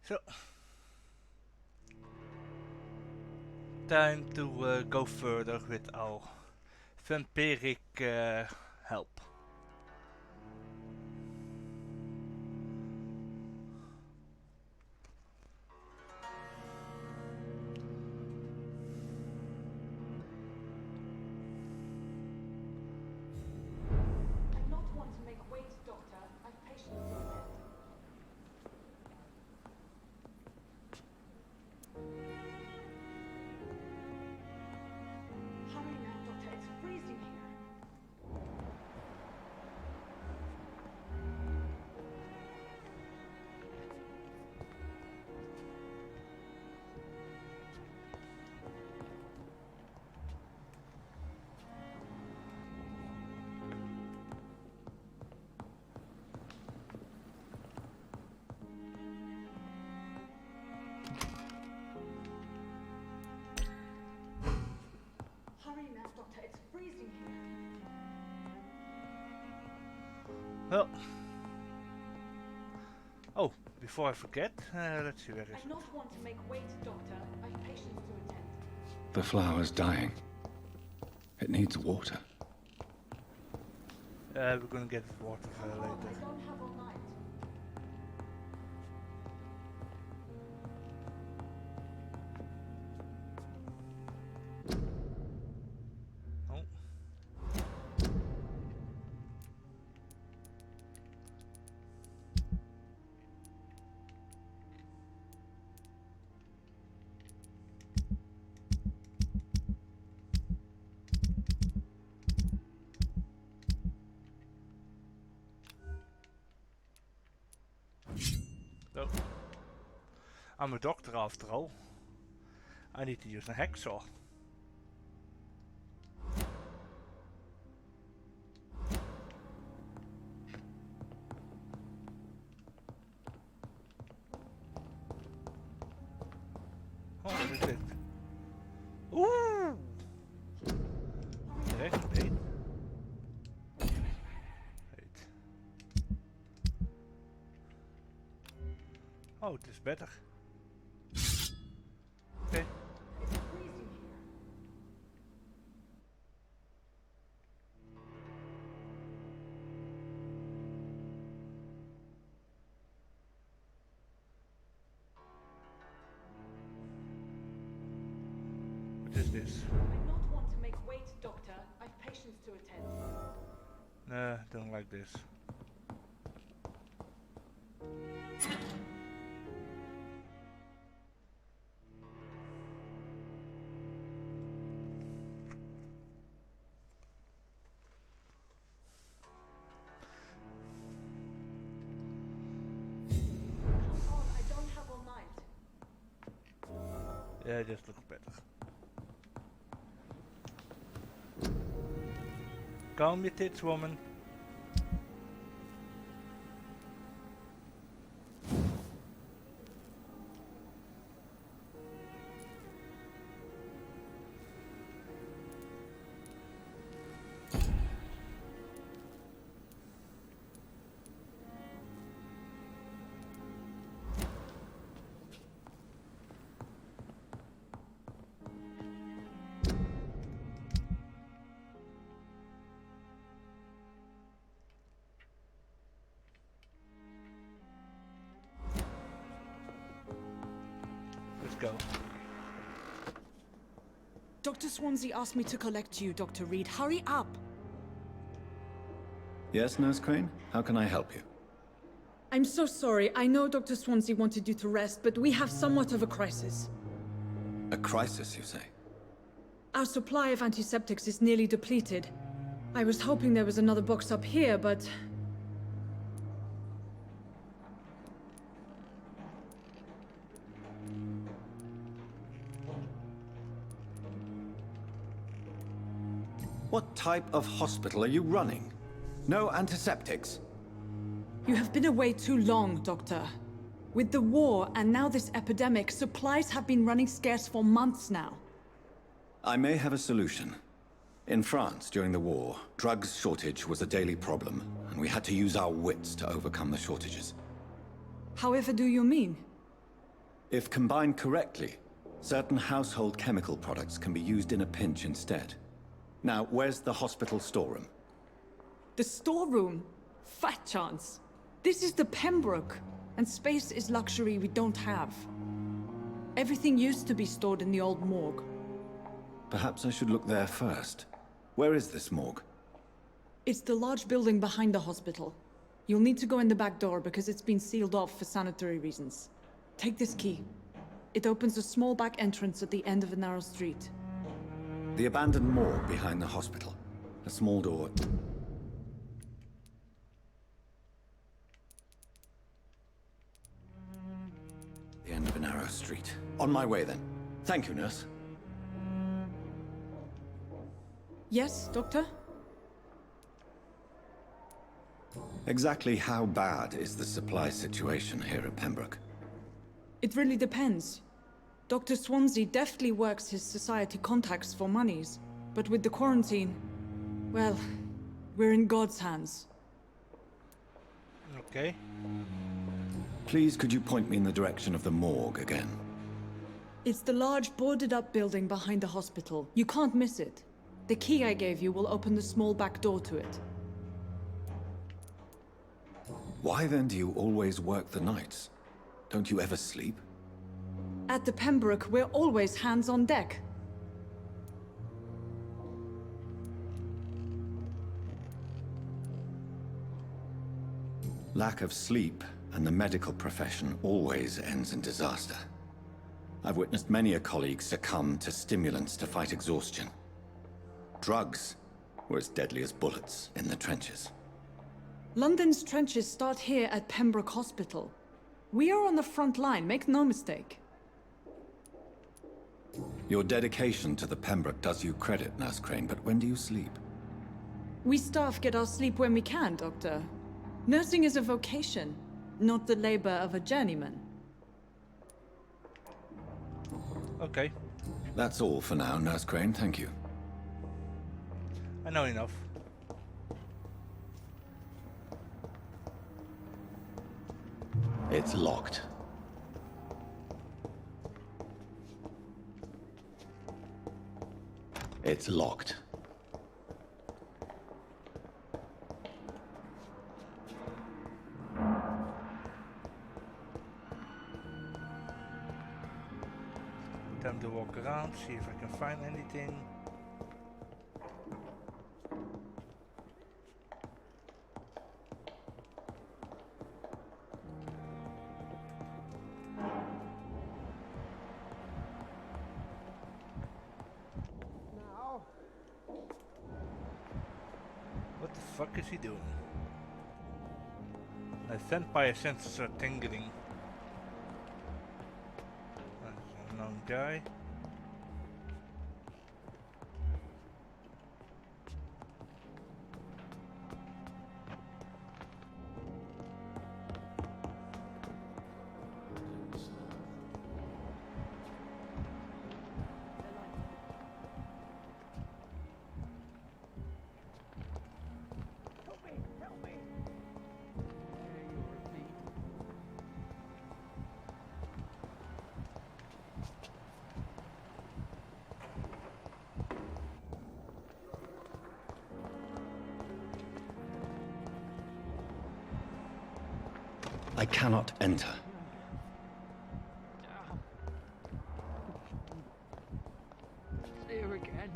So, time to go further with our vampiric help. I'm not one to make wait, Doctor. I've patience to attend. Hurry now, Doctor. It's freezing here. Hurry now, Doctor. It's freezing here. Well, oh, before I forget, let's see where is I'm not one to make wait, Doctor. I've patience to attend. The flower's dying. It needs water. we're gonna get water Come on, I later. don't have all night. Oh. So, I'm a doctor after all. I need to use a hacksaw. Oh, what is it? Ooh! Direct pain. Wait. Oh, it is better. Okay. It's freezing here. What is this? I'm not one to make wait, Doctor. I've patience to attend. Nah, don't like this. Come on, I don't have all night. Yeah, this looks better. Calm your tits, woman. Let's go. Dr. Swansea asked me to collect you, Dr. Reed. Hurry up! Yes, Nurse Crane? How can I help you? I'm so sorry. I know Dr. Swansea wanted you to rest, but we have somewhat of a crisis. A crisis, you say? Our supply of antiseptics is nearly depleted. I was hoping there was another box up here, but... What type of hospital are you running? No antiseptics? You have been away too long, Doctor. With the war and now this epidemic, supplies have been running scarce for months now. I may have a solution. In France, during the war, drugs shortage was a daily problem, and we had to use our wits to overcome the shortages. However do you mean? If combined correctly, certain household chemical products can be used in a pinch instead. Now, where's the hospital storeroom? The storeroom? Fat chance. This is the Pembroke, and space is luxury we don't have. Everything used to be stored in the old morgue. Perhaps I should look there first. Where is this morgue? It's the large building behind the hospital. You'll need to go in the back door because it's been sealed off for sanitary reasons. Take this key. It opens a small back entrance at the end of a narrow street. The abandoned morgue behind the hospital. A small door. The end of a narrow street. On my way then. Thank you, nurse. Yes, Doctor? Exactly how bad is the supply situation here at Pembroke? It really depends. Dr. Swansea deftly works his society contacts for monies, but with the quarantine, well, we're in God's hands. Okay. Please, could you point me in the direction of the morgue again? It's the large boarded-up building behind the hospital. You can't miss it. The key I gave you will open the small back door to it. Why then do you always work the nights? Don't you ever sleep? At the Pembroke, we're always hands on deck. Lack of sleep and the medical profession always ends in disaster. I've witnessed many a colleague succumb to stimulants to fight exhaustion. Drugs were as deadly as bullets in the trenches. London's trenches start here at Pembroke Hospital. We are on the front line, make no mistake. Your dedication to the Pembroke does you credit, Nurse Crane, but when do you sleep? We staff get our sleep when we can, Doctor. Nursing is a vocation, not the labor of a journeyman. Okay. That's all for now, Nurse Crane, thank you. I know enough. It's locked. It's locked. Time to walk around, see if I can find anything. What the fuck is he doing? My vampire senses are tingling. That's an unknown guy. I cannot enter. See you again.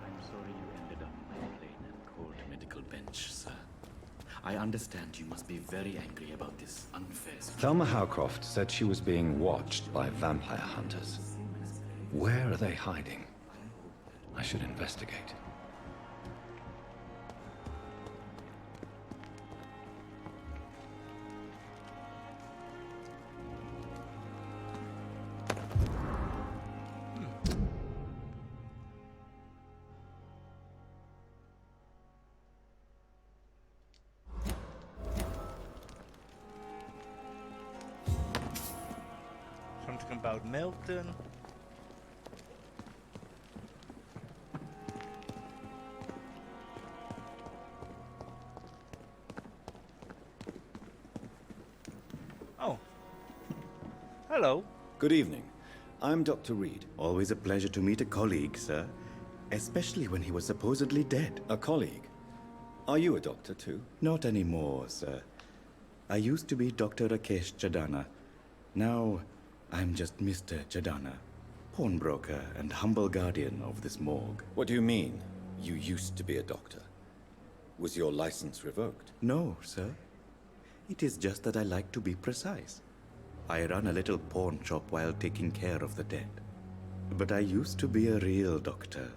I'm sorry you ended up on a plain and cold medical bench, sir. I understand you must be very angry about this unfair situation. Thelma Howcroft said she was being watched by vampire hunters. Where are they hiding? I should investigate. Something about Milton. Oh. Hello. Good evening. I'm Dr. Reed. Always a pleasure to meet a colleague, sir. Especially when he was supposedly dead. A colleague. Are you a doctor too? Not anymore, sir. I used to be Dr. Rakesh Chadana. Now, I'm just Mr. Chadana, pawnbroker and humble guardian of this morgue. What do you mean, you used to be a doctor? Was your license revoked? No, sir. It is just that I like to be precise. I run a little pawn shop while taking care of the dead. But I used to be a real doctor.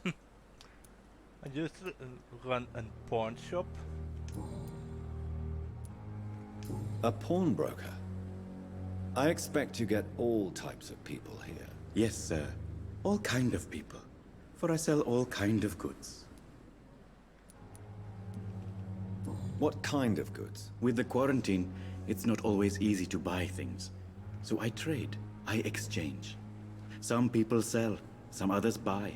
I used to run a pawn shop. A pawnbroker? I expect you get all types of people here. Yes, sir. All kind of people. For I sell all kind of goods. What kind of goods? With the quarantine, it's not always easy to buy things. So I trade, I exchange. Some people sell, some others buy.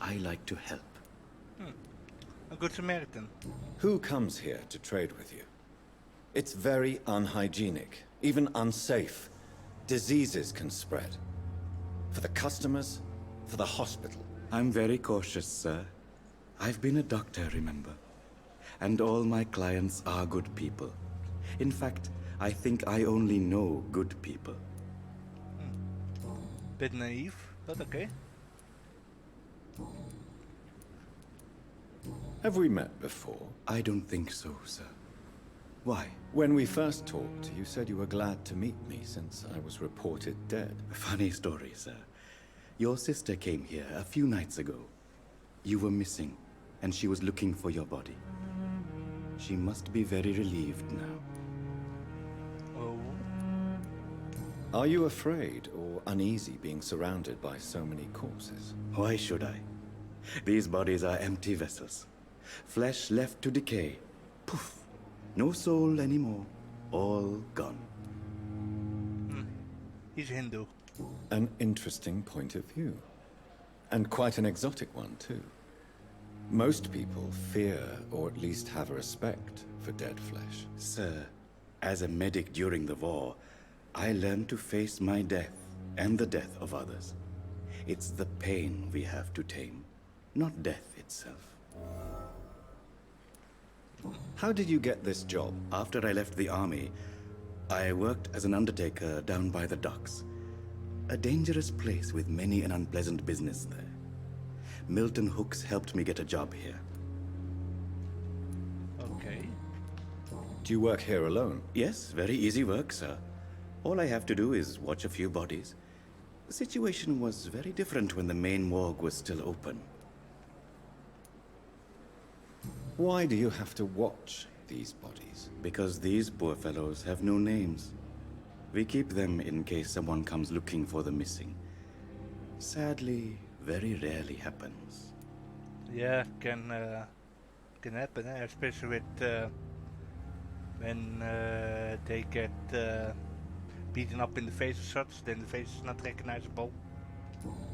I like to help. A good Samaritan. Who comes here to trade with you? It's very unhygienic, even unsafe. Diseases can spread. For the customers, for the hospital. I'm very cautious, sir. I've been a doctor, remember? And all my clients are good people. In fact, I think I only know good people. Bit naive, but okay. Have we met before? I don't think so, sir. Why? When we first talked, you said you were glad to meet me since I was reported dead. Funny story, sir. Your sister came here a few nights ago. You were missing, and she was looking for your body. She must be very relieved now. Oh. Are you afraid or uneasy being surrounded by so many corpses? Why should I? These bodies are empty vessels. Flesh left to decay. Poof. No soul anymore. All gone. He's Hindu. An interesting point of view. And quite an exotic one, too. Most people fear, or at least have a respect, for dead flesh. Sir, as a medic during the war, I learned to face my death and the death of others. It's the pain we have to tame, not death itself. How did you get this job? After I left the army, I worked as an undertaker down by the docks. A dangerous place with many an unpleasant business there. Milton Hooks helped me get a job here. Okay. Do you work here alone? Yes, very easy work, sir. All I have to do is watch a few bodies. The situation was very different when the main morgue was still open. Why do you have to watch these bodies? Because these poor fellows have no names. We keep them in case someone comes looking for the missing. Sadly, very rarely happens. Yeah, can happen, especially with when they get beaten up in the face or such, then the face is not recognizable.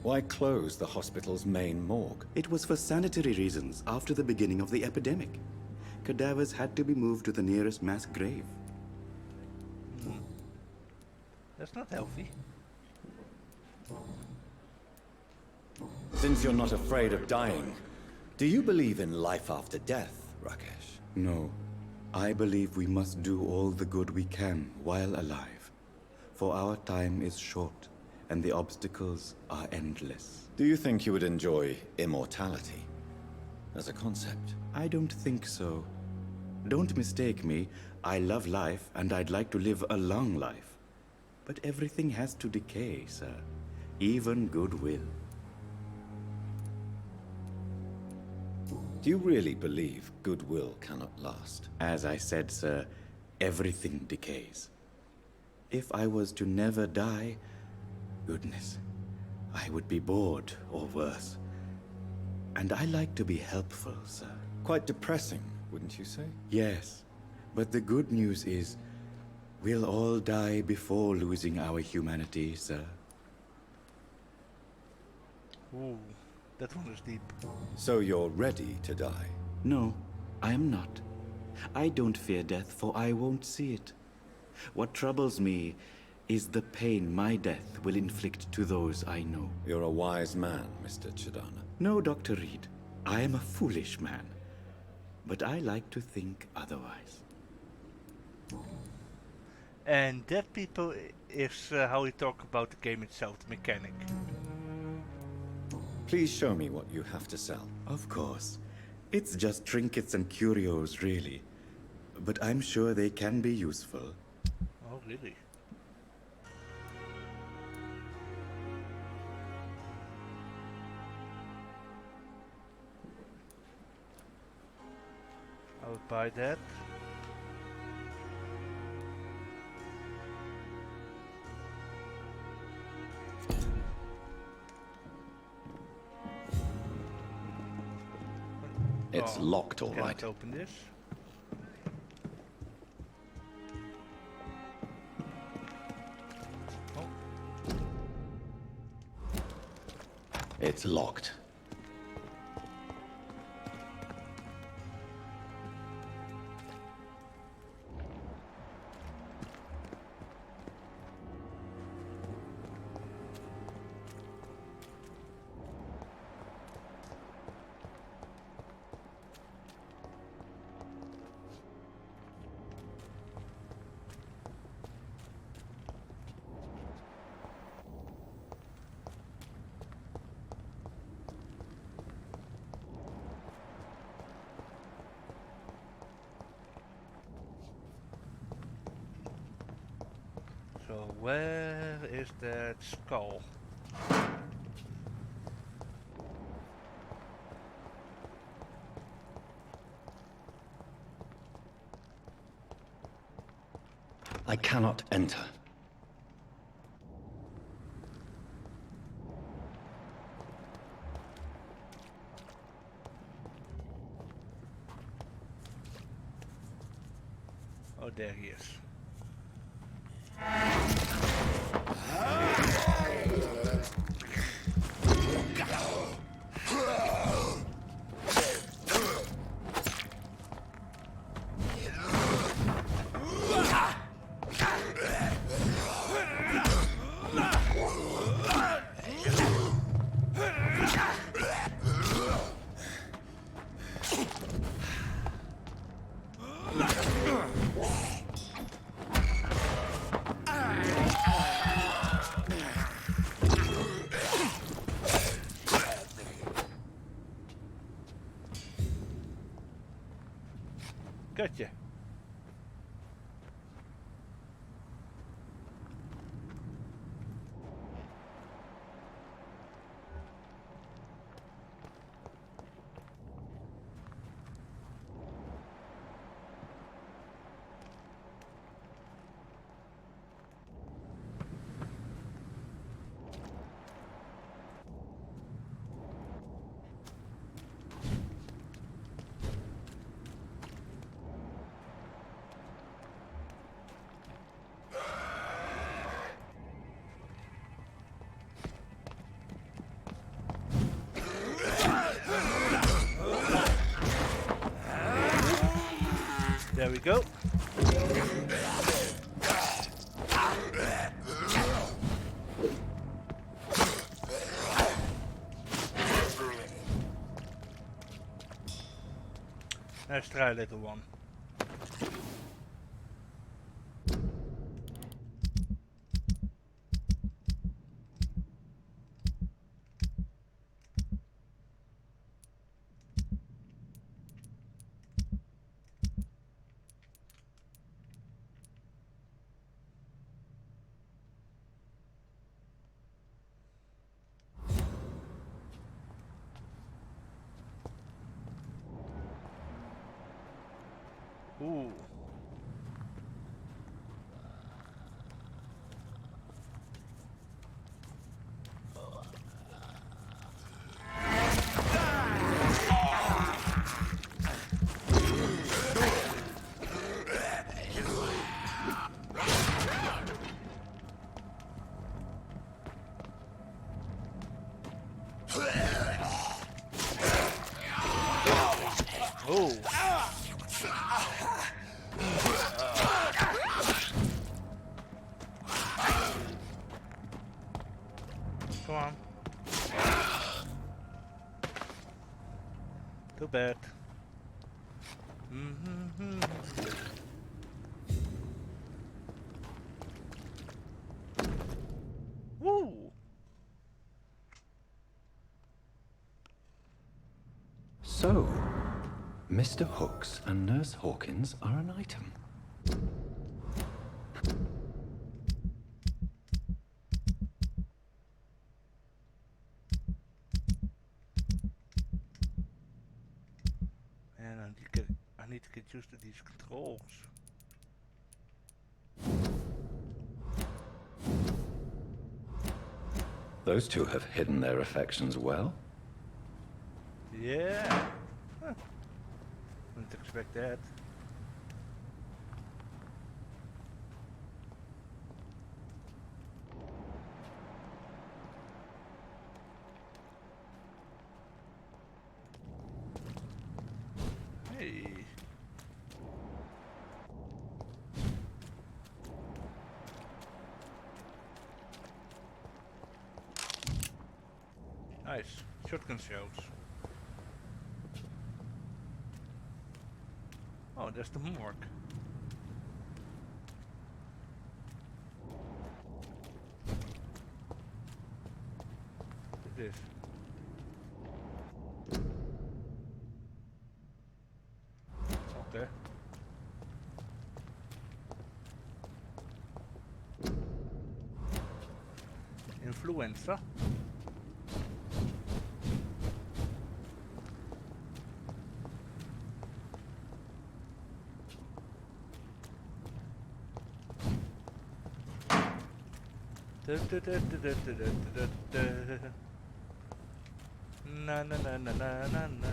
Why close the hospital's main morgue? It was for sanitary reasons after the beginning of the epidemic. Cadavers had to be moved to the nearest mass grave. That's not healthy. Since you're not afraid of dying, do you believe in life after death, Rakesh? No. I believe we must do all the good we can while alive. For our time is short, and the obstacles are endless. Do you think you would enjoy immortality as a concept? I don't think so. Don't mistake me. I love life, and I'd like to live a long life. But everything has to decay, sir. Even goodwill. Do you really believe goodwill cannot last? As I said, sir, everything decays. If I was to never die, goodness, I would be bored or worse. And I like to be helpful, sir. Quite depressing, wouldn't you say? Yes, but the good news is, We'll all die before losing our humanity, sir. Ooh, that one is deep. So you're ready to die? No, I am not. I don't fear death, for I won't see it. What troubles me is the pain my death will inflict to those I know. You're a wise man, Mr. Chidana. No, Dr. Reed. I am a foolish man. But I like to think otherwise. And that, people, is how we talk about the game itself, the mechanic. Please show me what you have to sell. Of course. It's just trinkets and curios, really. But I'm sure they can be useful. Oh, really? I would buy that. It's Oh, locked, all cannot right. open this. Oh, It's locked. so where is that skull? I cannot enter. Oh, there he is. Gotcha. There we go. Let's try little one. Ooh. bed. Mm-hmm. Woo! So, Mr. Hooks and Nurse Hawkins are an item. And I need to get used to these controls. Those two have hidden their affections well. Yeah. Huh. Didn't expect that. Hey. Nice. Shotgun shells. Oh, there's the morgue. What is this? Okay. Influenza. Na na na na na na na.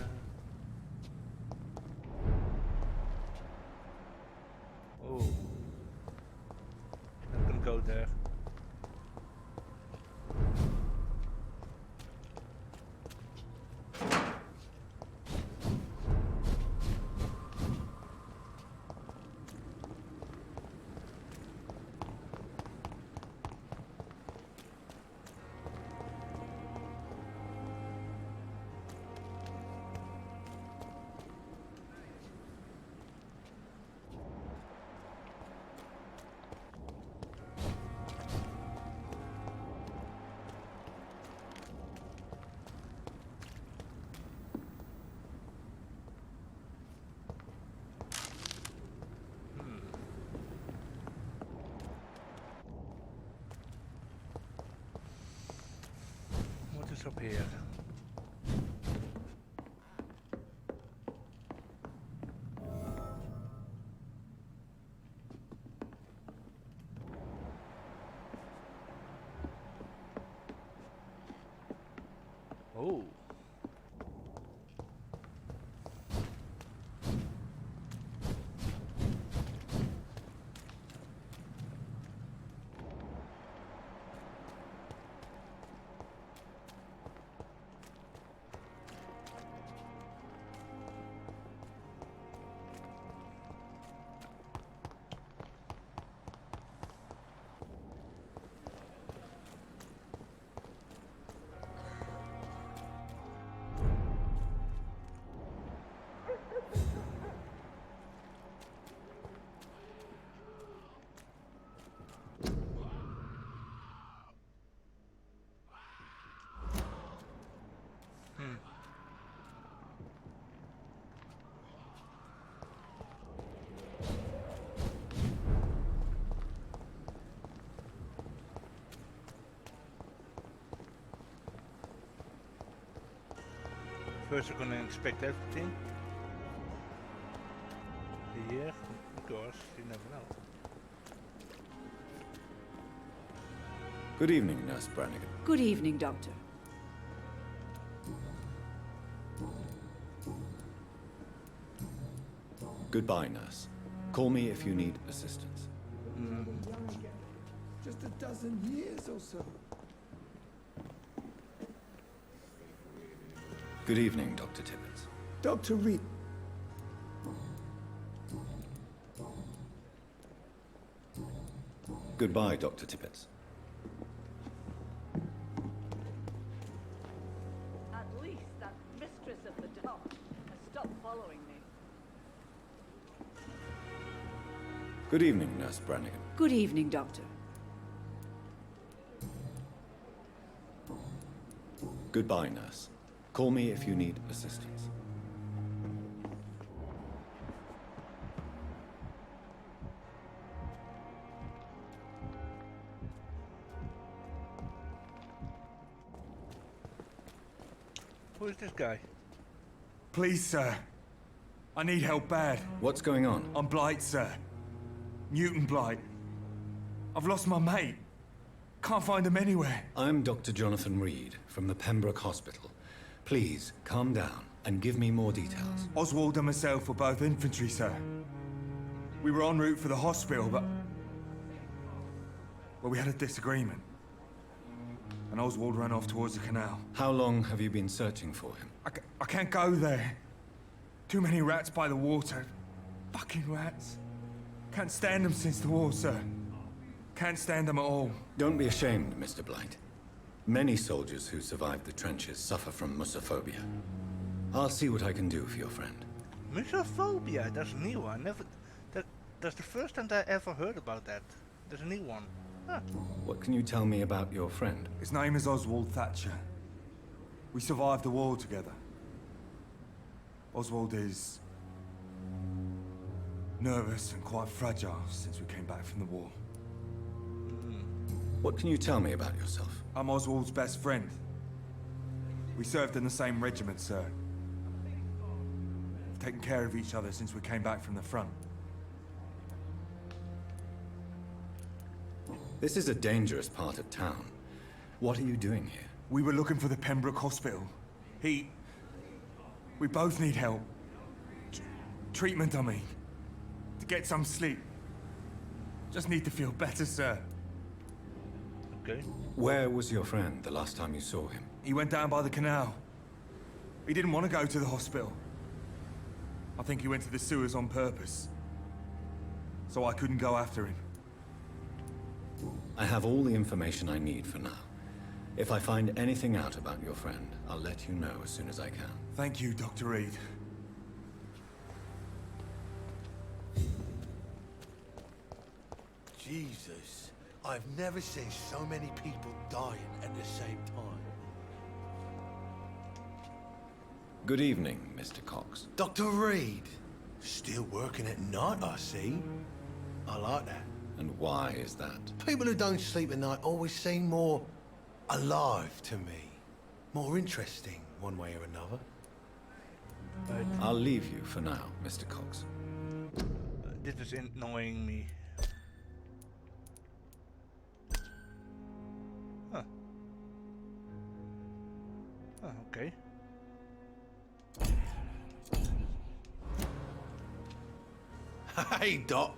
Oh, not gonna go there. What is up here? Oh. First we're gonna inspect everything. Here, because you never know. Good evening, Nurse Brannigan. Good evening, Doctor. Goodbye, Nurse. Call me if you need assistance. Just a dozen years or so. Good evening, Dr. Tibbets. Dr. Reed. Goodbye, Dr. Tibbets. At least that mistress of the dark has Good evening, Nurse Brannigan. Good evening, Doctor. Goodbye, Nurse. Call me if you need assistance. Who is this guy? Please, sir. I need help bad. What's going on? I'm Blight, sir. Newton Blight. I've lost my mate. Can't find him anywhere. I'm Dr. Jonathan Reed from the Pembroke Hospital. Please, calm down and give me more details. Oswald and myself were both infantry, sir. We were en route for the hospital, but... well, we had a disagreement. And Oswald ran off towards the canal. How long have you been searching for him? I can't go there. Too many rats by the water. Fucking rats. Can't stand them since the war, sir. Can't stand them at all. Don't be ashamed, Mr. Blight. Many soldiers who survived the trenches suffer from musophobia. I'll see what I can do for your friend. Musophobia, that's a new one. That's the first time I ever heard about that. There's a new one. Huh. What can you tell me about your friend? His name is Oswald Thatcher. We survived the war together. Oswald is... nervous and quite fragile since we came back from the war. What can you tell me about yourself? I'm Oswald's best friend. We served in the same regiment, sir. We've taken care of each other since we came back from the front. This is a dangerous part of town. What are you doing here? We were looking for the Pembroke Hospital. We both need help. Treatment, I mean. To get some sleep. Just need to feel better, sir. Okay. Where was your friend the last time you saw him? He went down by the canal. He didn't want to go to the hospital. I think he went to the sewers on purpose. So I couldn't go after him. I have all the information I need for now. If I find anything out about your friend, I'll let you know as soon as I can. Thank you, Dr. Reed. Jesus, I've never seen so many people dying at the same time. Good evening, Mr. Cox. Dr. Reed, still working at night, I see. I like that. And why is that? People who don't sleep at night always seem more alive to me. More interesting, one way or another. I'll leave you for now, Mr. Cox. This is annoying me. Huh. Oh, okay. Hey, Doc.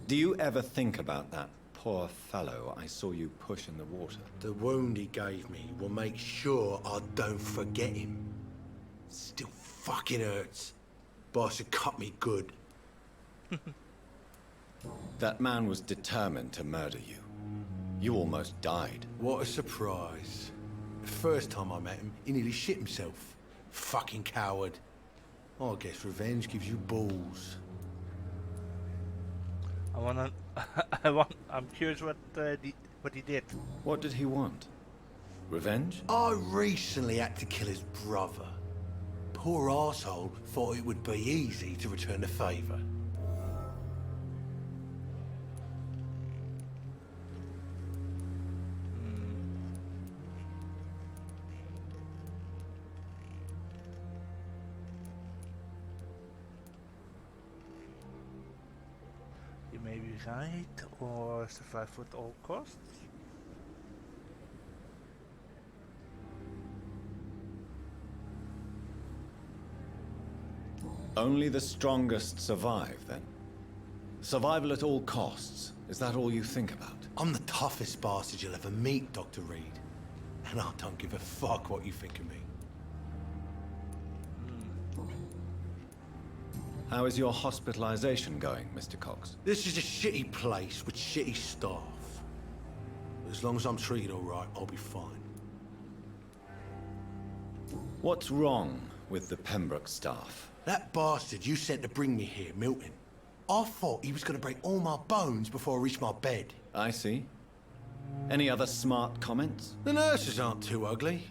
Do you ever think about that poor fellow I saw you push in the water? The wound he gave me will make sure I don't forget him. Still fucking hurts. Boss had cut me good. That man was determined to murder you. You almost died. What a surprise. The first time I met him, he nearly shit himself. Fucking coward. I guess revenge gives you balls. I'm curious what he did. What did he want? Revenge? I recently had to kill his brother. Poor arsehole thought it would be easy to return the favor. You may be right, or survive at all costs. Only the strongest survive, then? Survival at all costs. Is that all you think about? I'm the toughest bastard you'll ever meet, Dr. Reed. And I don't give a fuck what you think of me. How is your hospitalization going, Mr. Cox? This is a shitty place with shitty staff. As long as I'm treated all right, I'll be fine. What's wrong with the Pembroke staff? That bastard you sent to bring me here, Milton. I thought he was going to break all my bones before I reached my bed. I see. Any other smart comments? The nurses aren't too ugly.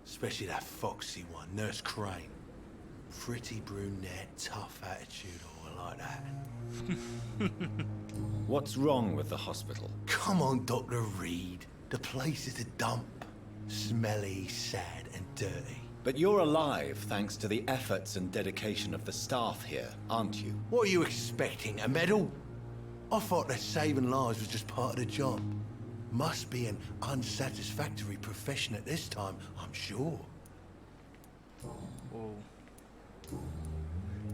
Especially that foxy one, Nurse Crane. Pretty brunette, tough attitude, all like that. What's wrong with the hospital? Come on, Dr. Reed. The place is a dump. Smelly, sad, and dirty. But you're alive thanks to the efforts and dedication of the staff here, aren't you? What are you expecting, a medal? I thought that saving lives was just part of the job. Must be an unsatisfactory profession at this time, I'm sure. Oh.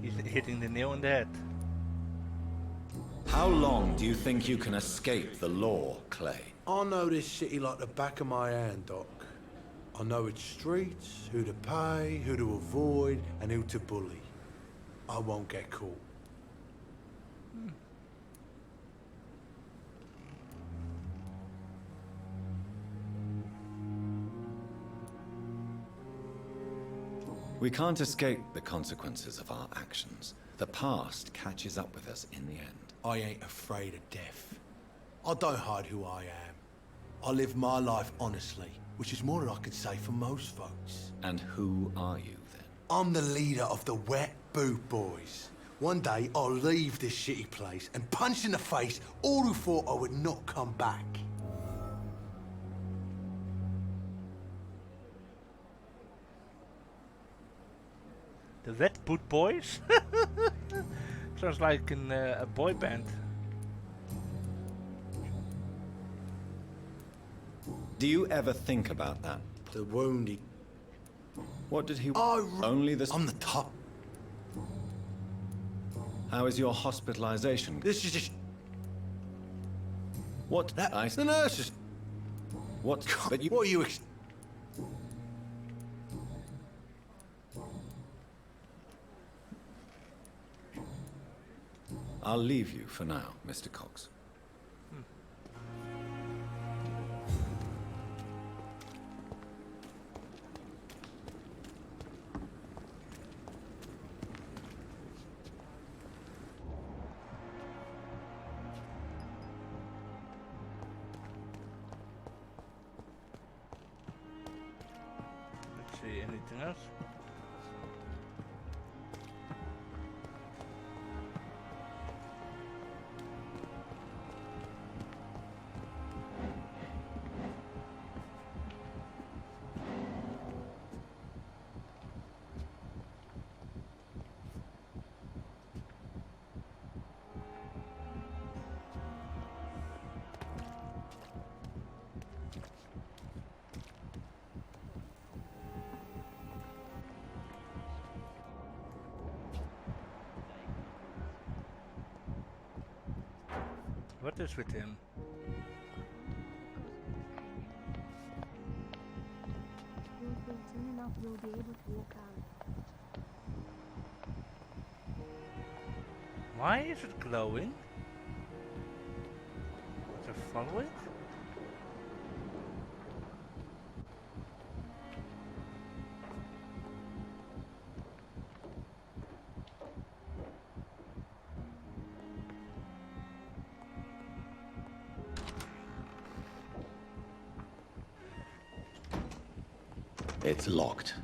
He's hitting the nail on the head. How long do you think you can escape the law, Clay? I know this city like the back of my hand, Doc. I know its streets, who to pay, who to avoid, and who to bully. I won't get caught. We can't escape the consequences of our actions. The past catches up with us in the end. I ain't afraid of death. I don't hide who I am. I live my life honestly, which is more than I could say for most folks. And who are you, then? I'm the leader of the Wet Boot Boys. One day, I'll leave this shitty place and punch in the face all who thought I would not come back. The Wet Boot Boys? Sounds like a boy band. Do you ever think about that? The wounded. What did he... Oh, Only this... I'm the top. How is your hospitalization? This is just... What? That... I... The nurses... What? But you... What are you... I'll leave you for now, Mr. Cox. Let's see, anything else? What is with him? Soon enough we'll be able to walk out. Why is it glowing? To follow it? It's locked.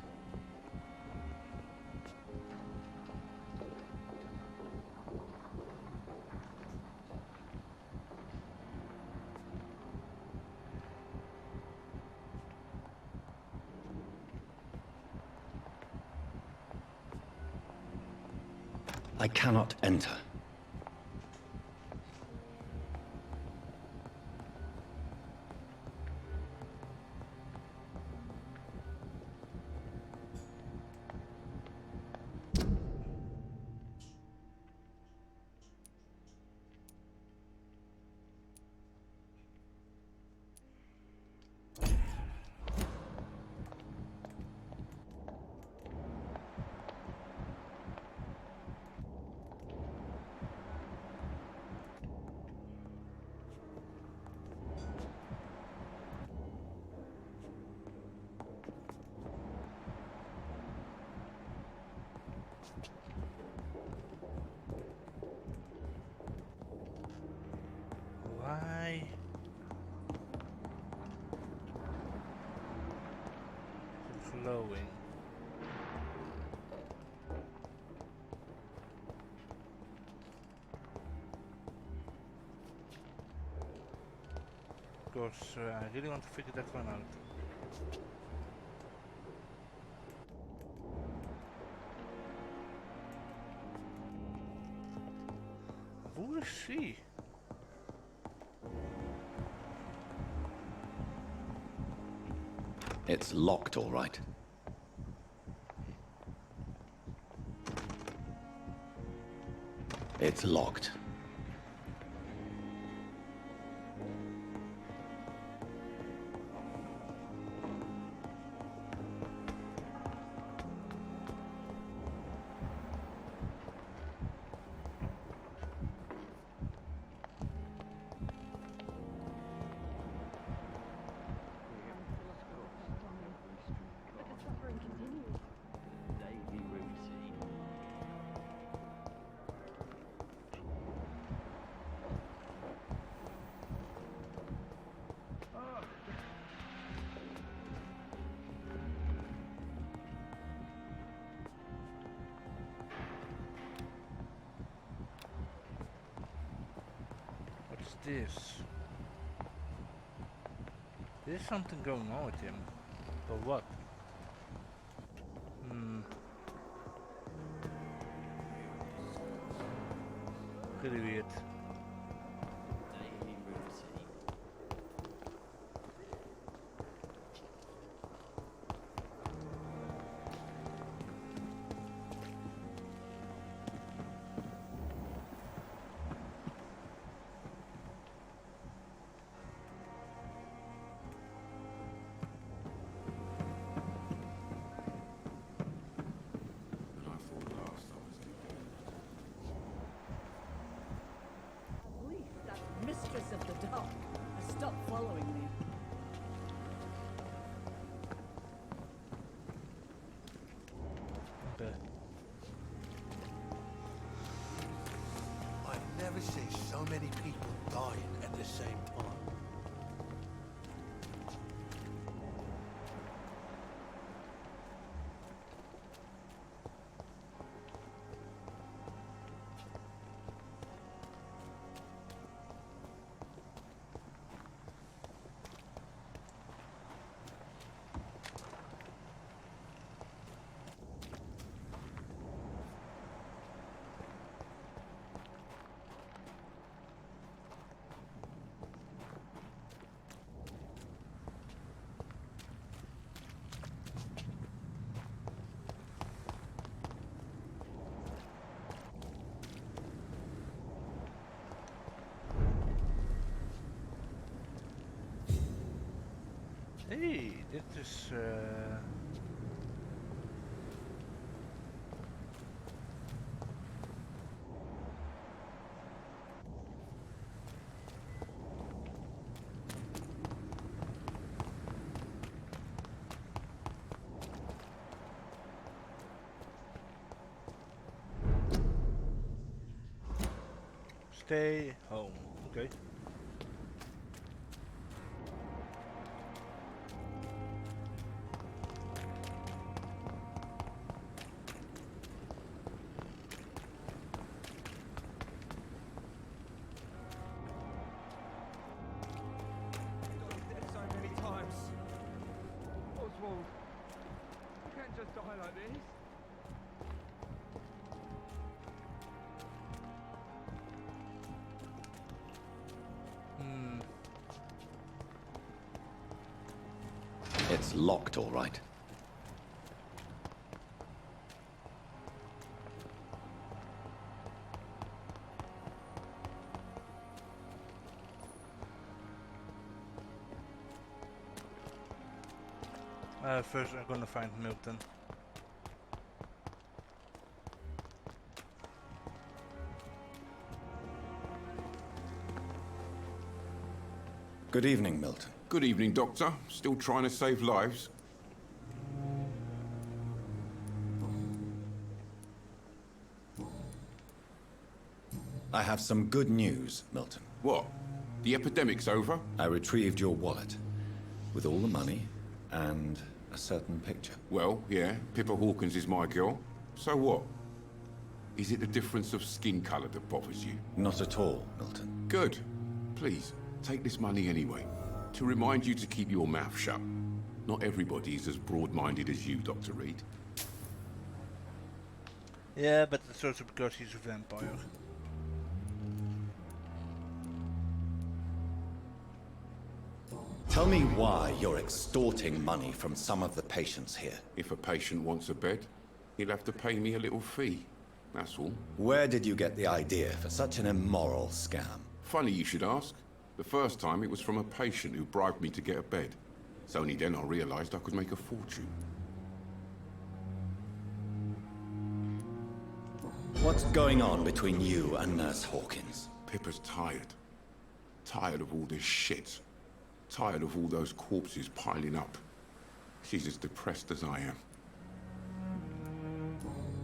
I cannot enter. Because I really want to figure that one out. Who is she? It's locked, all right. It's locked. But the suffering continues. Daily routine. What's this? There's something going on with him. But what? Pretty weird. Daily routine. And I thought last I was At least that mistress of the dark has stopped following me. Okay. I've never seen so many people dying at the same time. Hey, dit is stay home. Okay. Dead so many times. Oswald, you can't just die like this. It's locked, all right. First I'm gonna find Milton. Good evening, Milton. Good evening, Doctor. Still trying to save lives? I have some good news, Milton. What? The epidemic's over? I retrieved your wallet with all the money and a certain picture. Well, yeah, Pippa Hawkins is my girl. So what? Is it the difference of skin colour that bothers you? Not at all, Milton. Good. Please, take this money anyway. To remind you to keep your mouth shut. Not everybody is as broad-minded as you, Dr. Reed. Yeah, but it's also because he's a vampire. Tell me why you're extorting money from some of the patients here. If a patient wants a bed, he'll have to pay me a little fee. That's all. Where did you get the idea for such an immoral scam? Funny you should ask. The first time it was from a patient who bribed me to get a bed. It's only then I realized I could make a fortune. What's going on between you and Nurse Hawkins? Pippa's tired. Tired of all this shit. Tired of all those corpses piling up. She's as depressed as I am.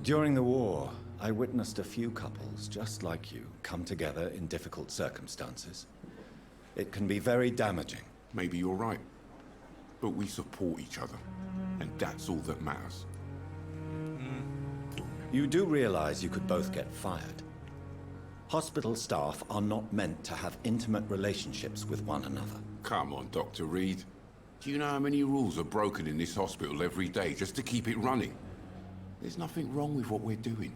During the war, I witnessed a few couples just like you come together in difficult circumstances. It can be very damaging. Maybe you're right. But we support each other. And that's all that matters. You do realize you could both get fired. Hospital staff are not meant to have intimate relationships with one another. Come on, Dr. Reed. Do you know how many rules are broken in this hospital every day just to keep it running? There's nothing wrong with what we're doing.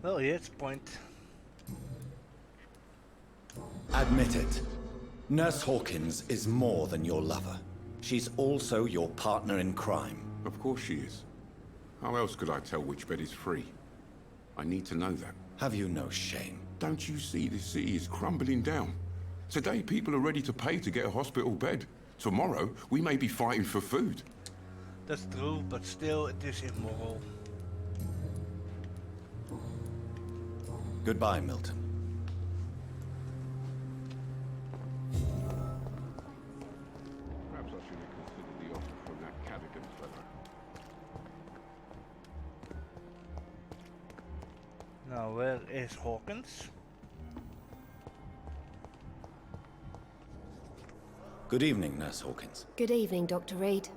Well, he has a point. Admit it. Nurse Hawkins is more than your lover. She's also your partner in crime. Of course she is. How else could I tell which bed is free? I need to know that. Have you no shame? Don't you see this city is crumbling down? Today people are ready to pay to get a hospital bed. Tomorrow we may be fighting for food. That's true, but still it is immoral. Goodbye, Milton. Perhaps I should have considered the offer from that Cadigan fellow. Now, where is Hawkins? Good evening, Nurse Hawkins. Good evening, Dr. Reed.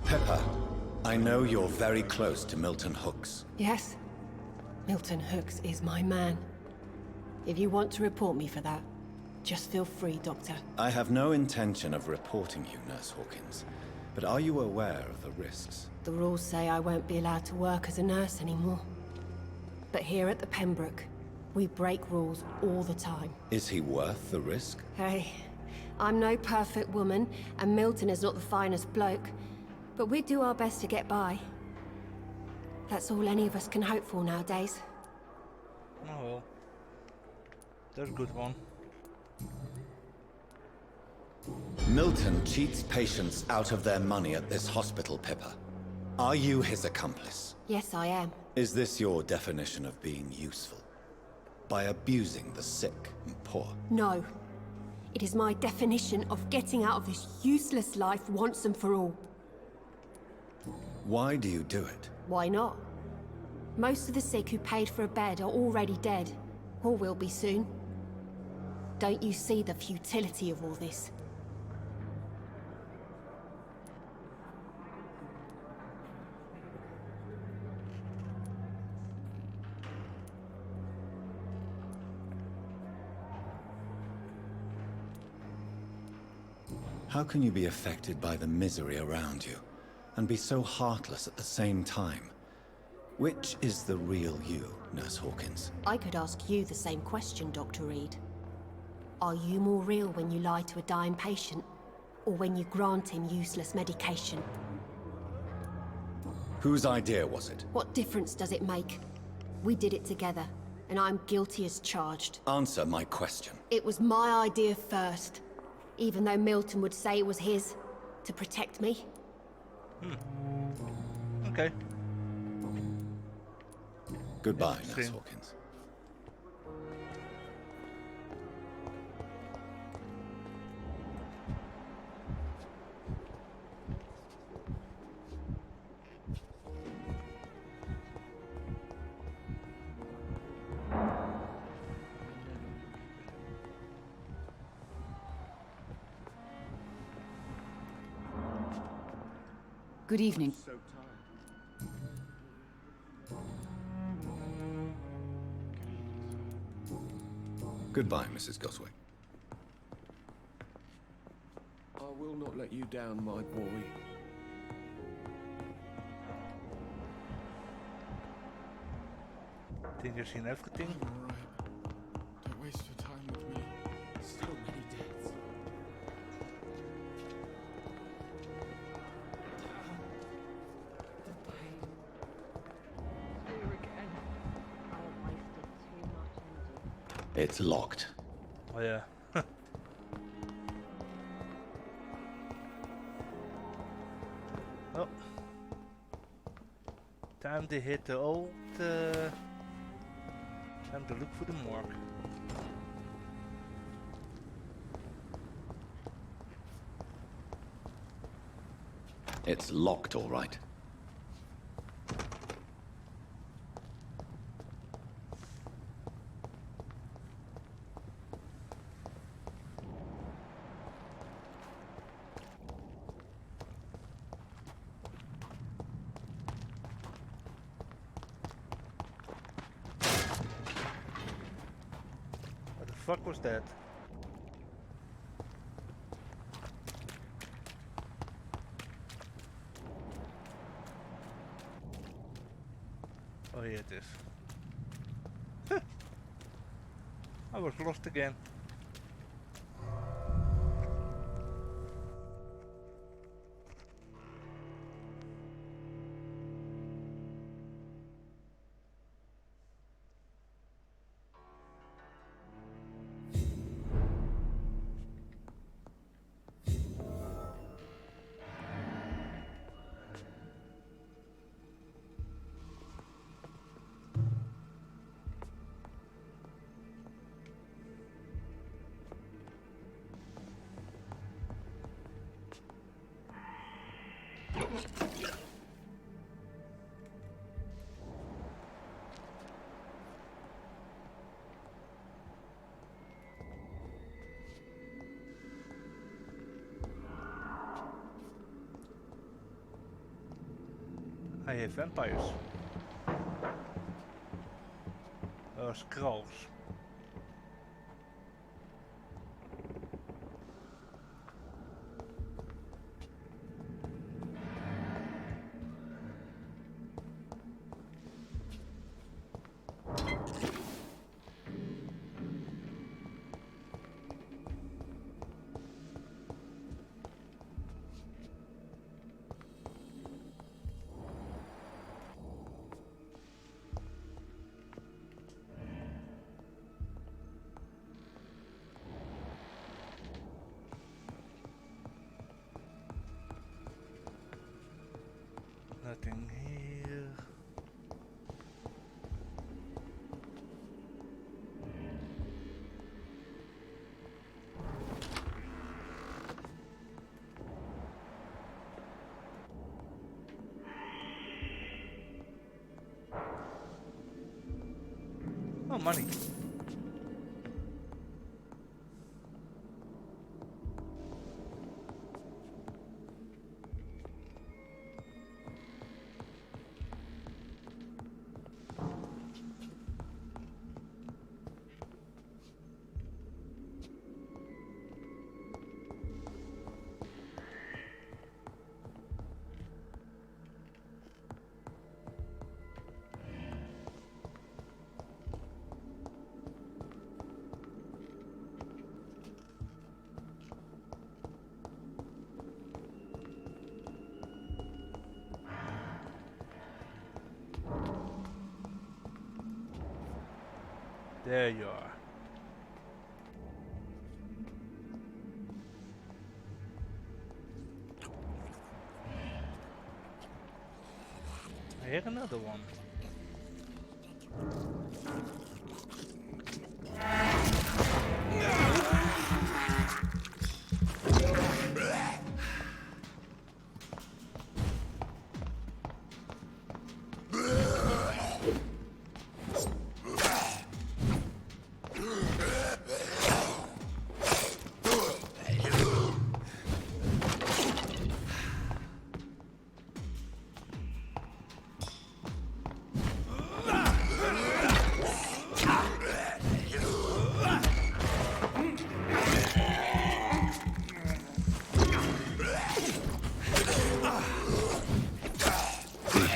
Pepper, I know you're very close to Milton Hooks. Yes? Milton Hooks is my man. If you want to report me for that, just feel free, Doctor. I have no intention of reporting you, Nurse Hawkins. But are you aware of the risks? The rules say I won't be allowed to work as a nurse anymore. But here at the Pembroke, we break rules all the time. Is he worth the risk? Hey, I'm no perfect woman, and Milton is not the finest bloke. But we do our best to get by. That's all any of us can hope for nowadays. Oh well. That's a good one. Milton cheats patients out of their money at this hospital, Pippa. Are you his accomplice? Yes, I am. Is this your definition of being useful? By abusing the sick and poor? No. It is my definition of getting out of this useless life once and for all. Why do you do it? Why not? Most of the sick who paid for a bed are already dead, or will be soon. Don't you see the futility of all this? How can you be affected by the misery around you, and be so heartless at the same time? Which is the real you, Nurse Hawkins? I could ask you the same question, Dr. Reed. Are you more real when you lie to a dying patient, or when you grant him useless medication? Whose idea was it? What difference does it make? We did it together, and I'm guilty as charged. Answer my question. It was my idea first, even though Milton would say it was his, to protect me. Okay. Goodbye, Nurse Interesting. Hawkins. Good evening. Goodbye, Mrs. Goswick. I will not let you down, my boy. Think you've seen everything? All right. Don't waste your time with me. So many deaths. Here again. I have wasted too much energy. It's locked. Oh yeah. Oh. Time to hit the old... time to look for the morgue. It's locked, all right. What the fuck was that? Oh, here it is. I was lost again. I have vampires. Skrulls. Nothing here. Oh, money. There you are. I hear another one.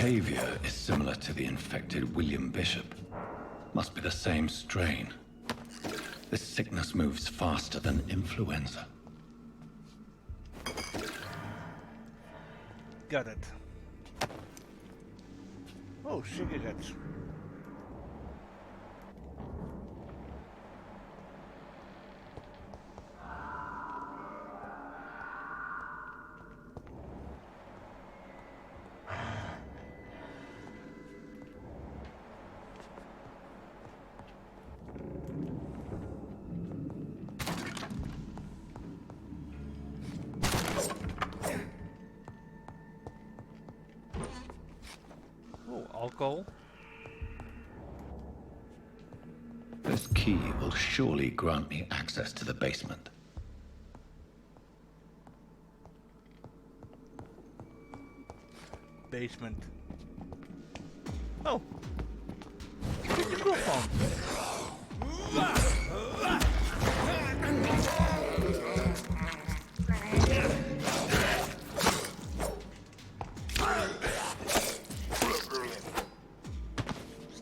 behavior is similar to the infected William Bishop. Must be the same strain. This sickness moves faster than influenza. Got it. Oh, cigarettes. Oh, alcohol. This key will surely grant me access to the basement. Basement. Oh. Where'd you go from?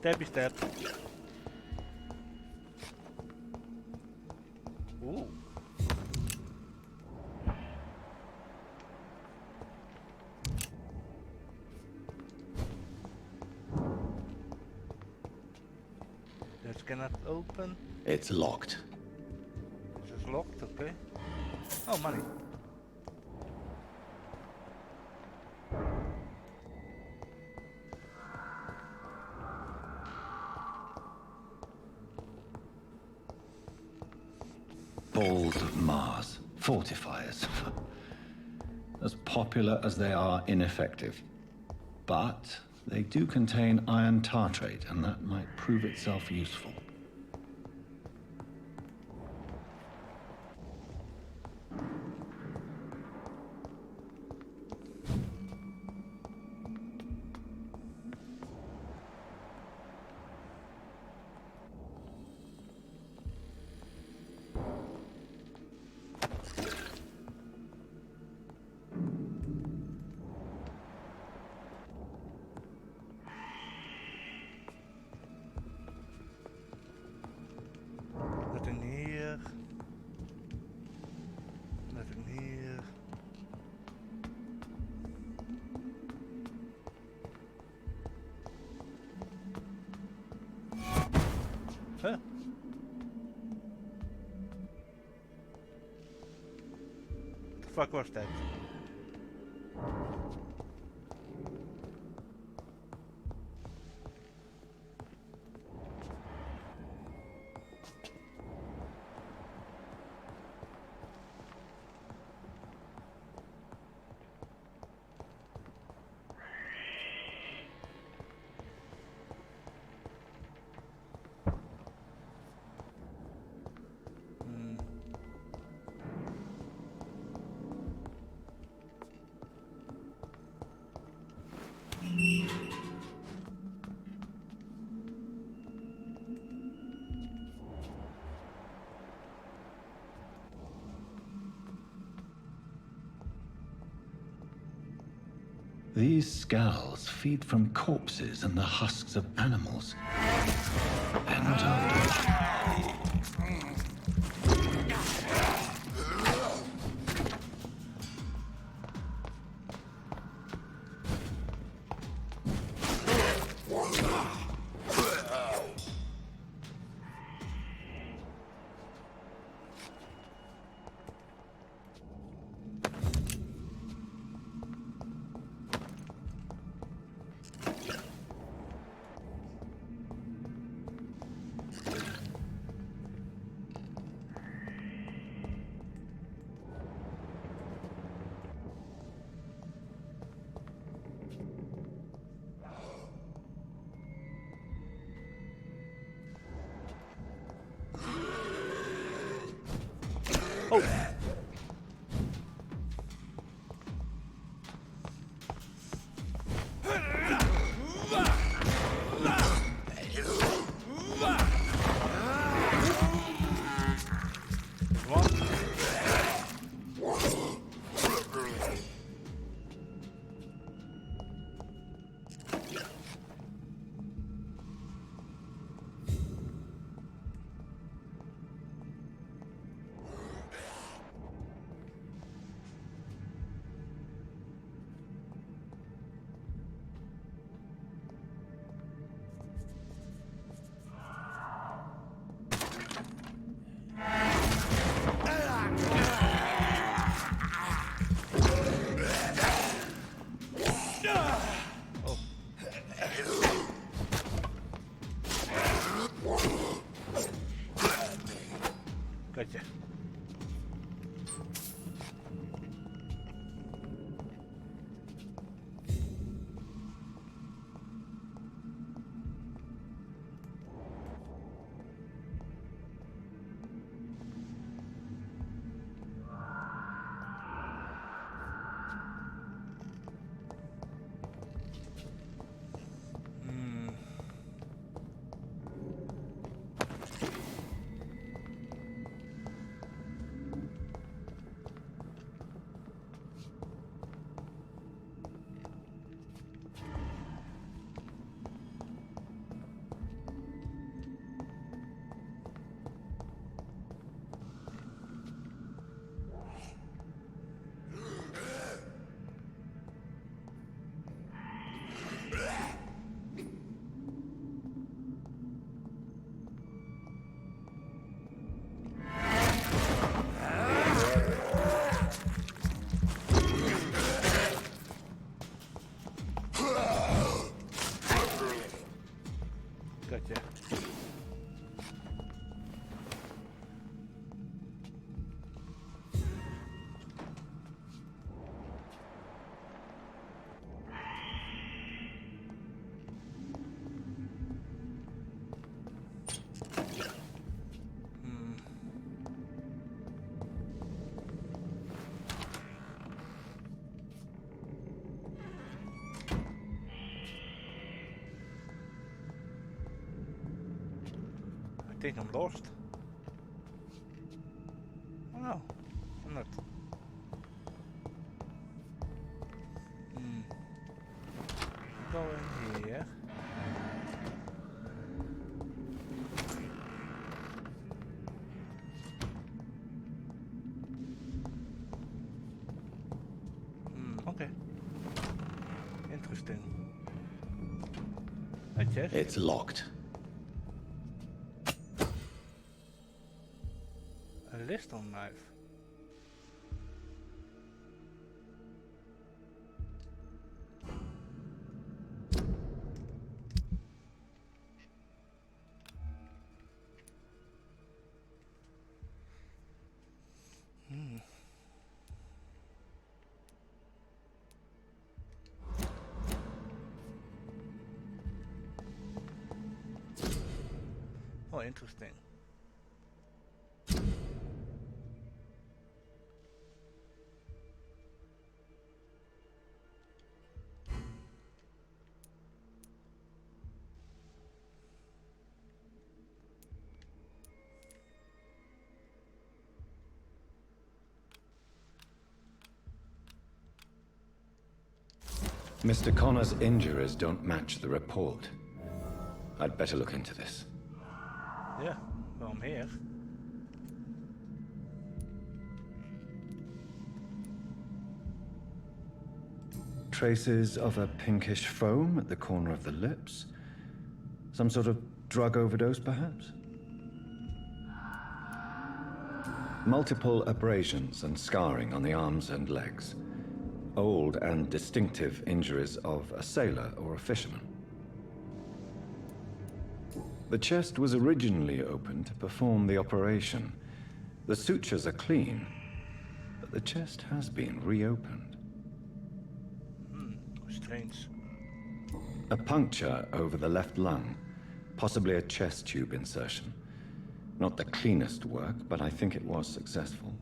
Stabby stab. Ooh. This cannot open. It's locked. This is locked, okay. Oh, money. Balls of Mars. Fortifiers. As popular as they are ineffective. But they do contain iron tartrate, and that might prove itself useful. Nothing here. Nothing here. Huh? The fuck was that? These skulls feed from corpses and the husks of animals. Oh! Gotcha. Gotcha. I think I'm lost. Oh no, I'm not. Go in here. Okay. Interesting. I guess. It's locked. A Liston knife. Oh, interesting. Mr. Connor's injuries don't match the report. I'd better look into this. Yeah, well, I'm here. Traces of a pinkish foam at the corner of the lips. Some sort of drug overdose, perhaps? Multiple abrasions and scarring on the arms and legs. Old and distinctive injuries of a sailor or a fisherman. The chest was originally opened to perform the operation. The sutures are clean, but the chest has been reopened. Strange. A puncture over the left lung, possibly a chest tube insertion. Not the cleanest work, but I think it was successful.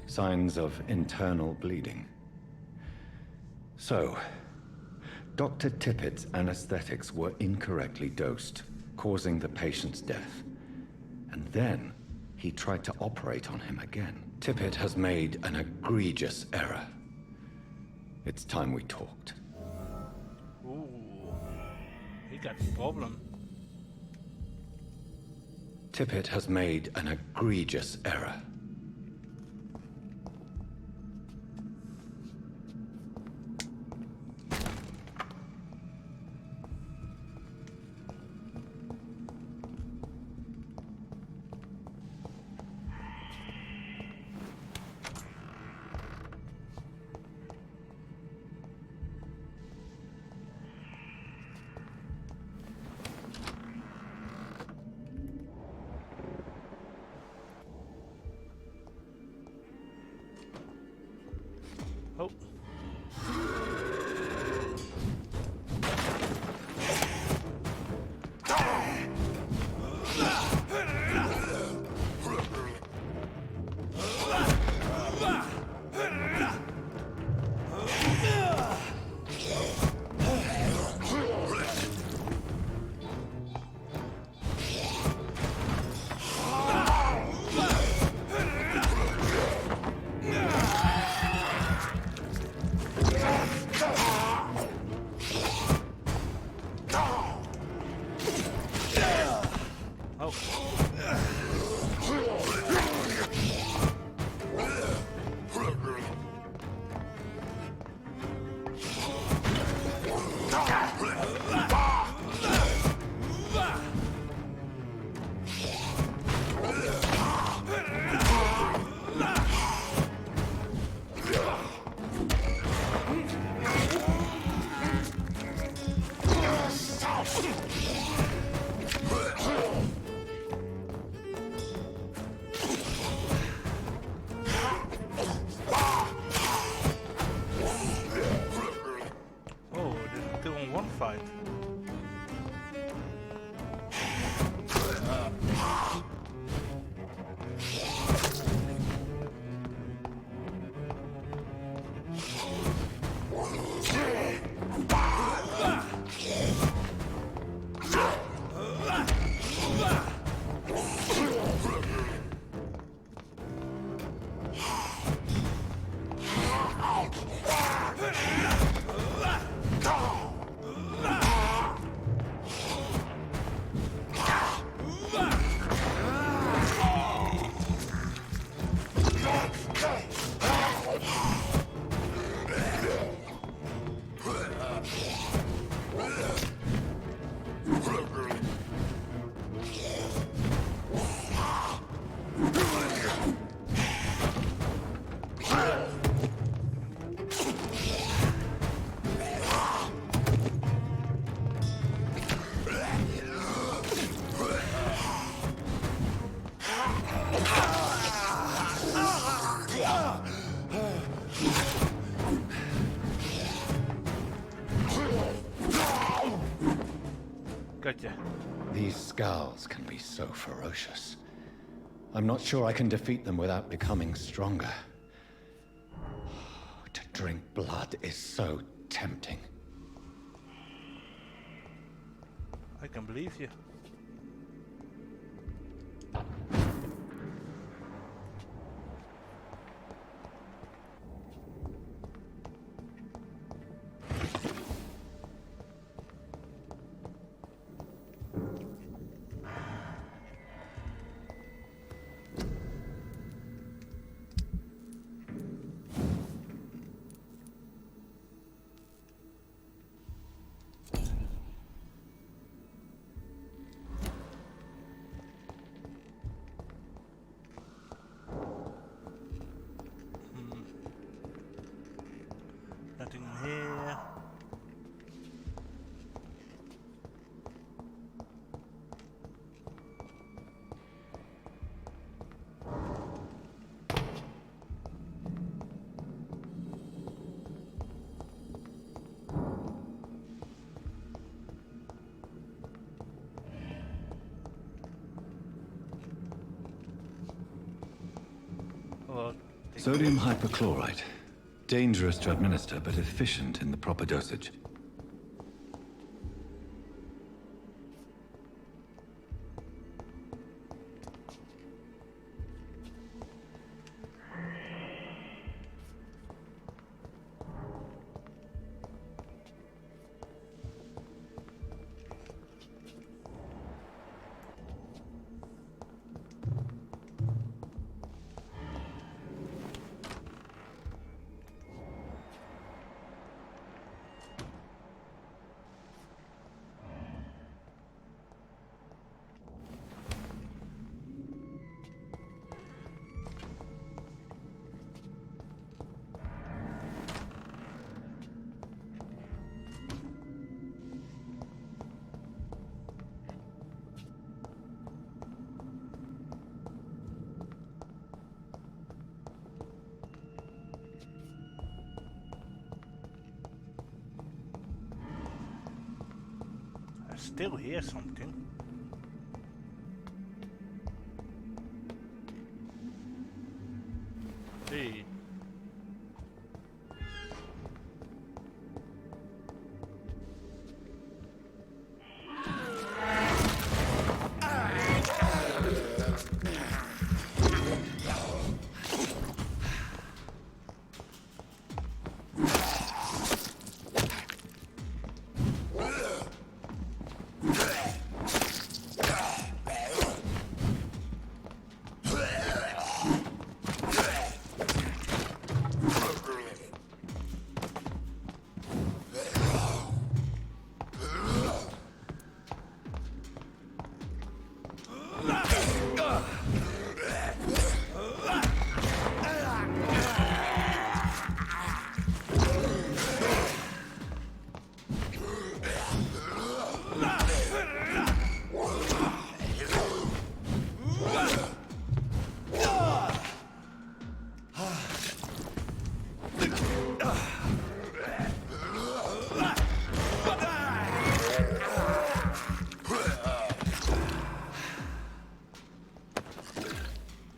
Signs of internal bleeding. So, Dr. Tippett's anesthetics were incorrectly dosed, causing the patient's death. And then, he tried to operate on him again. Tippett has made an egregious error. It's time we talked. Ooh, he got a problem. Tippett has made an egregious error. Gotcha. These skulls can be so ferocious. I'm not sure I can defeat them without becoming stronger. To drink blood is so tempting. I can believe you. Nothing here. Well, Sodium hypochlorite. Dangerous to administer, but efficient in the proper dosage. I still hear something. Hey.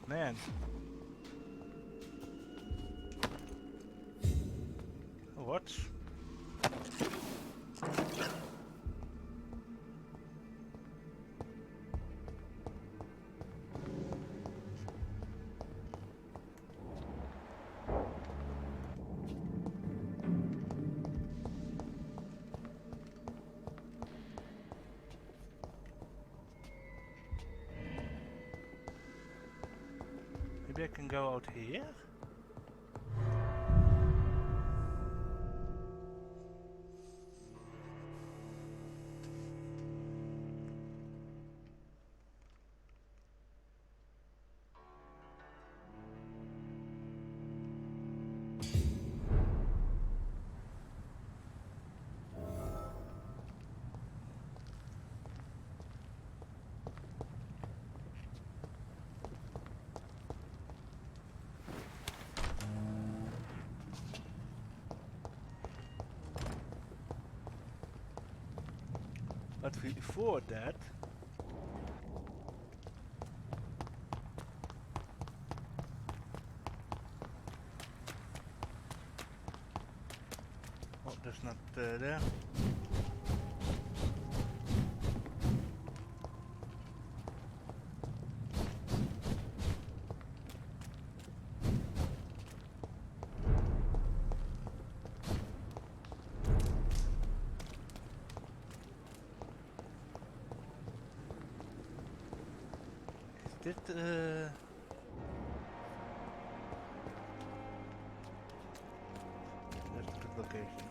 Man. What? Maybe I can go out here? But before that... Oh, that's not there. Is dit that's the location.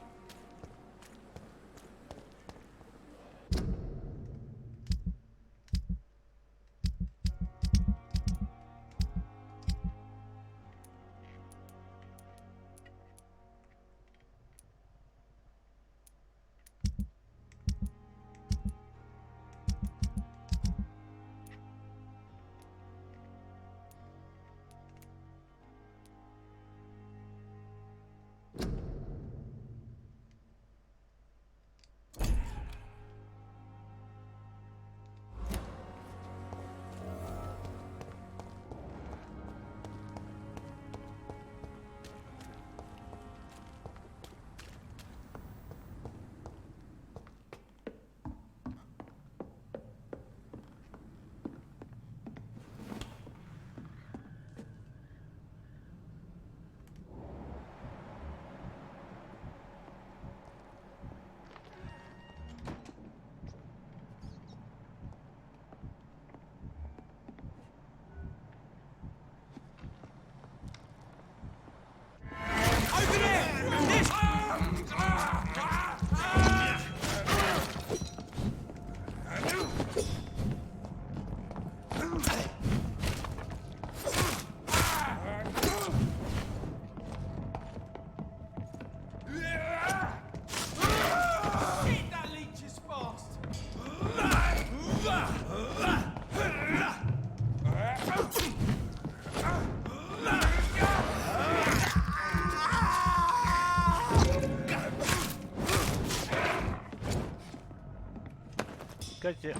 Gotcha.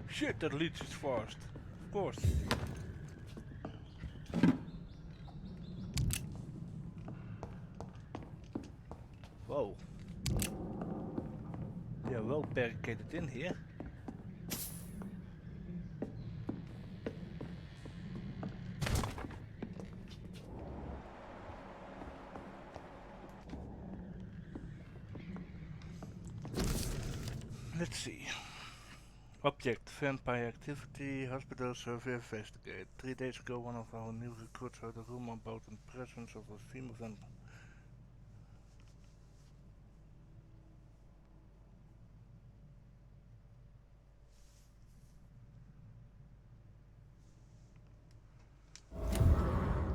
Shit, that leech is fast. Of course. Whoa. Yeah, well barricaded in here. Let's see. Object, vampire activity, hospital survey investigate. 3 days ago one of our new recruits heard a rumor about the presence of a female vampire.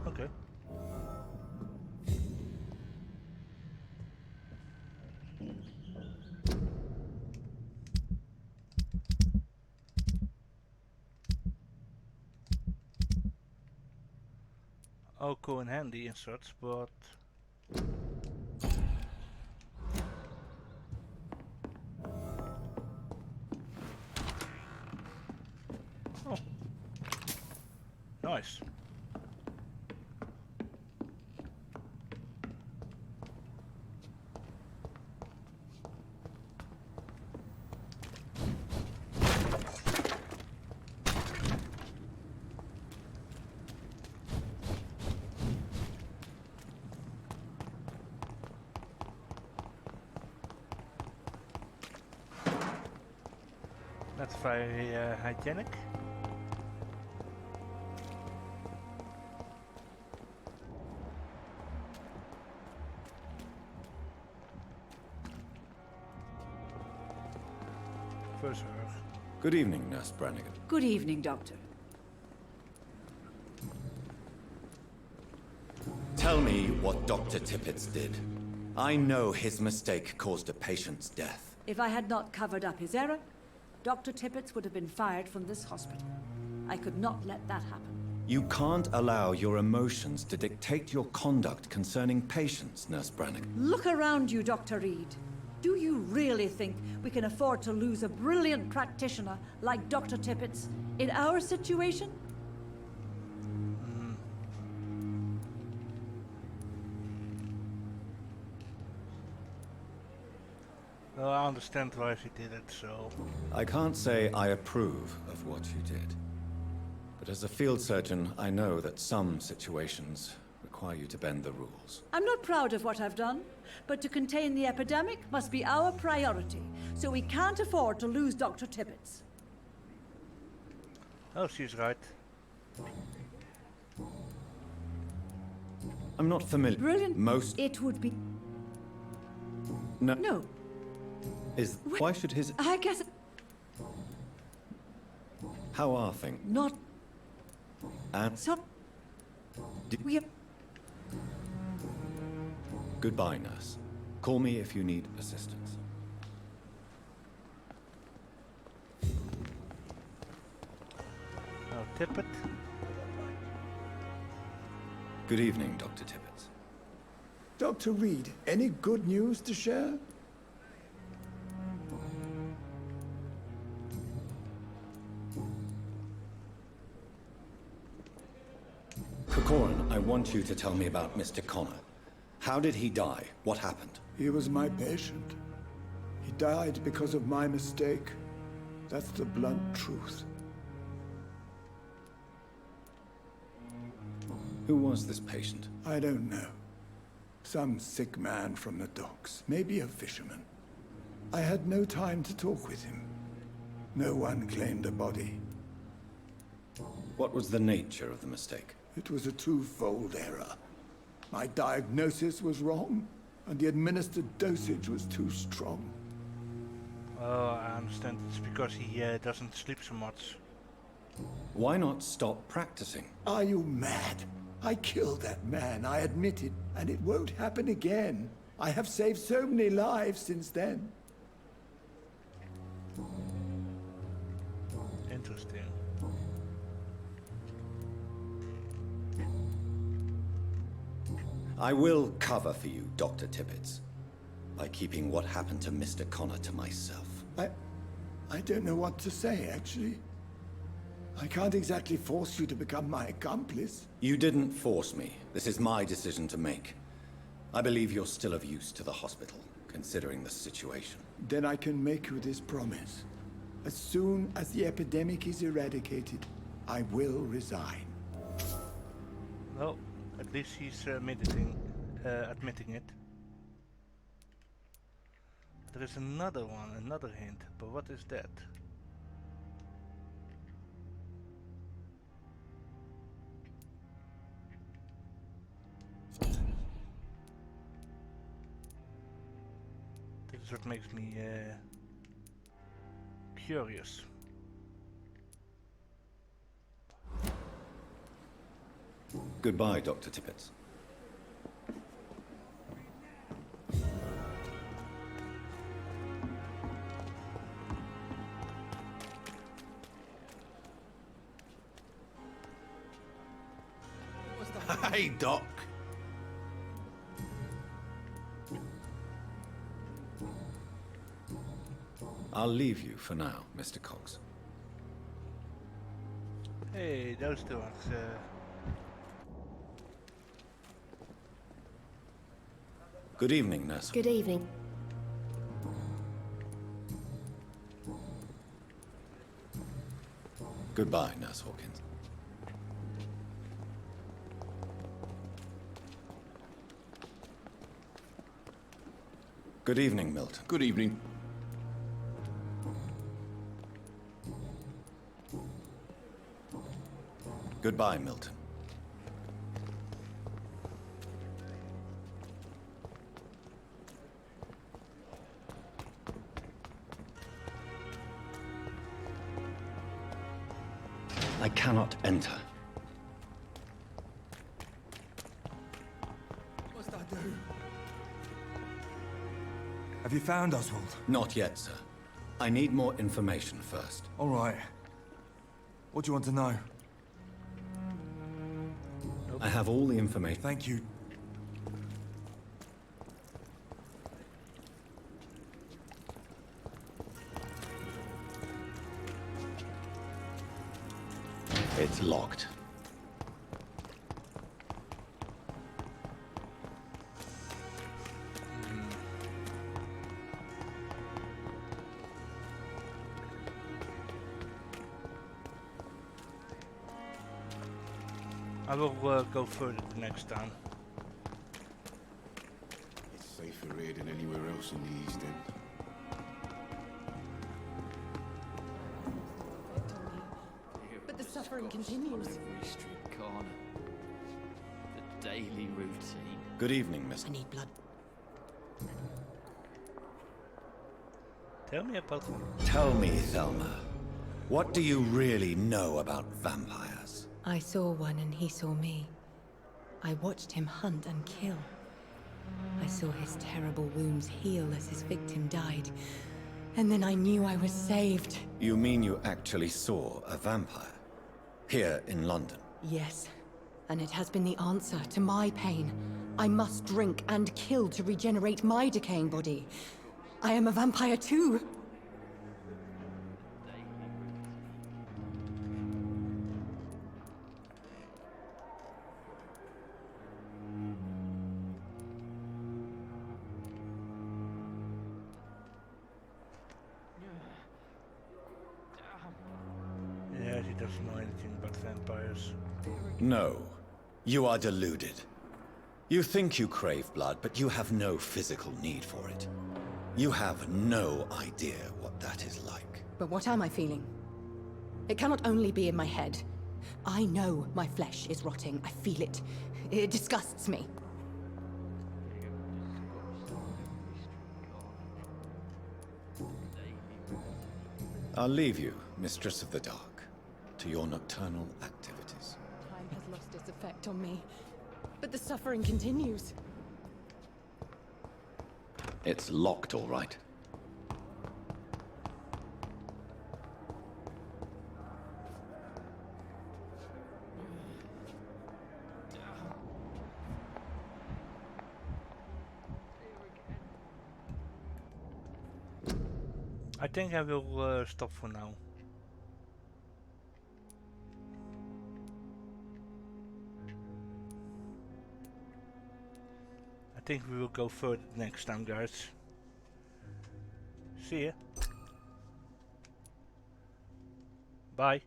Okay. All cool and handy and such, but oh, nice. That's very hygienic. First her. Good evening, Nurse Brannigan. Good evening, Doctor. Tell me what Dr. Tippett did. I know his mistake caused a patient's death. If I had not covered up his error, Dr. Tippett would have been fired from this hospital. I could not let that happen. You can't allow your emotions to dictate your conduct concerning patients, Nurse Brannigan. Look around you, Dr. Reed. Do you really think we can afford to lose a brilliant practitioner like Dr. Tippets in our situation? Well, I understand why she did it, so... I can't say I approve of what you did. But as a field surgeon, I know that some situations require you to bend the rules. I'm not proud of what I've done, but to contain the epidemic must be our priority, so we can't afford to lose Dr. Tippets. Oh, she's right. I'm not familiar. Brilliant. Most... It would be... No. No. Why should his... I guess... How are things? Not... And... So... We have... Goodbye, nurse. Call me if you need assistance. Oh, Tippet. Good evening, Dr. Tippets. Dr. Reed, any good news to share? Corcoran, I want you to tell me about Mr. Connor. How did he die? What happened? He was my patient. He died because of my mistake. That's the blunt truth. Who was this patient? I don't know. Some sick man from the docks, maybe a fisherman. I had no time to talk with him. No one claimed a body. What was the nature of the mistake? It was a twofold error. My diagnosis was wrong, and the administered dosage was too strong. Oh, I understand. It's because he doesn't sleep so much. Why not stop practicing? Are you mad? I killed that man, I admit it, and it won't happen again. I have saved so many lives since then. Interesting. I will cover for you, Dr. Tippets, by keeping what happened to Mr. Connor to myself. I don't know what to say, actually. I can't exactly force you to become my accomplice. You didn't force me. This is my decision to make. I believe you're still of use to the hospital, considering the situation. Then I can make you this promise. As soon as the epidemic is eradicated, I will resign. Well, at least he's admitting it. There is another one, another hint, but what is that? This is what makes me curious. Goodbye, Dr. Tippets. Hey, Doc. I'll leave you for now, Mr. Cox. Hey, those two ones. Good evening, nurse. Good evening. Goodbye, Nurse Hawkins. Good evening, Milton. Good evening. Goodbye, Milton. I cannot enter. What must I do? Have you found Oswald? Not yet, sir. I need more information first. All right. What do you want to know? I have all the information. Thank you. It's locked. I will go further the next time. It's safer here than anywhere else in the East End. But the suffering continues. Every street corner. The daily routine. Good evening, Miss. I need blood. Tell me about them. Tell me, Thelma, what do you really know about vampires? I saw one and he saw me. I watched him hunt and kill. I saw his terrible wounds heal as his victim died. And then I knew I was saved. You mean you actually saw a vampire? Here in London? Yes. And it has been the answer to my pain. I must drink and kill to regenerate my decaying body. I am a vampire too. Yeah, he doesn't know anything about vampires. No. You are deluded. You think you crave blood, but you have no physical need for it. You have no idea what that is like. But what am I feeling? It cannot only be in my head. I know my flesh is rotting. I feel it. It disgusts me. I'll leave you, Mistress of the Dark, to your nocturnal activities. Time has lost its effect on me. But the suffering continues. It's locked, all right. I think I will stop for now. I think we will go further next time, guys. See ya. Bye.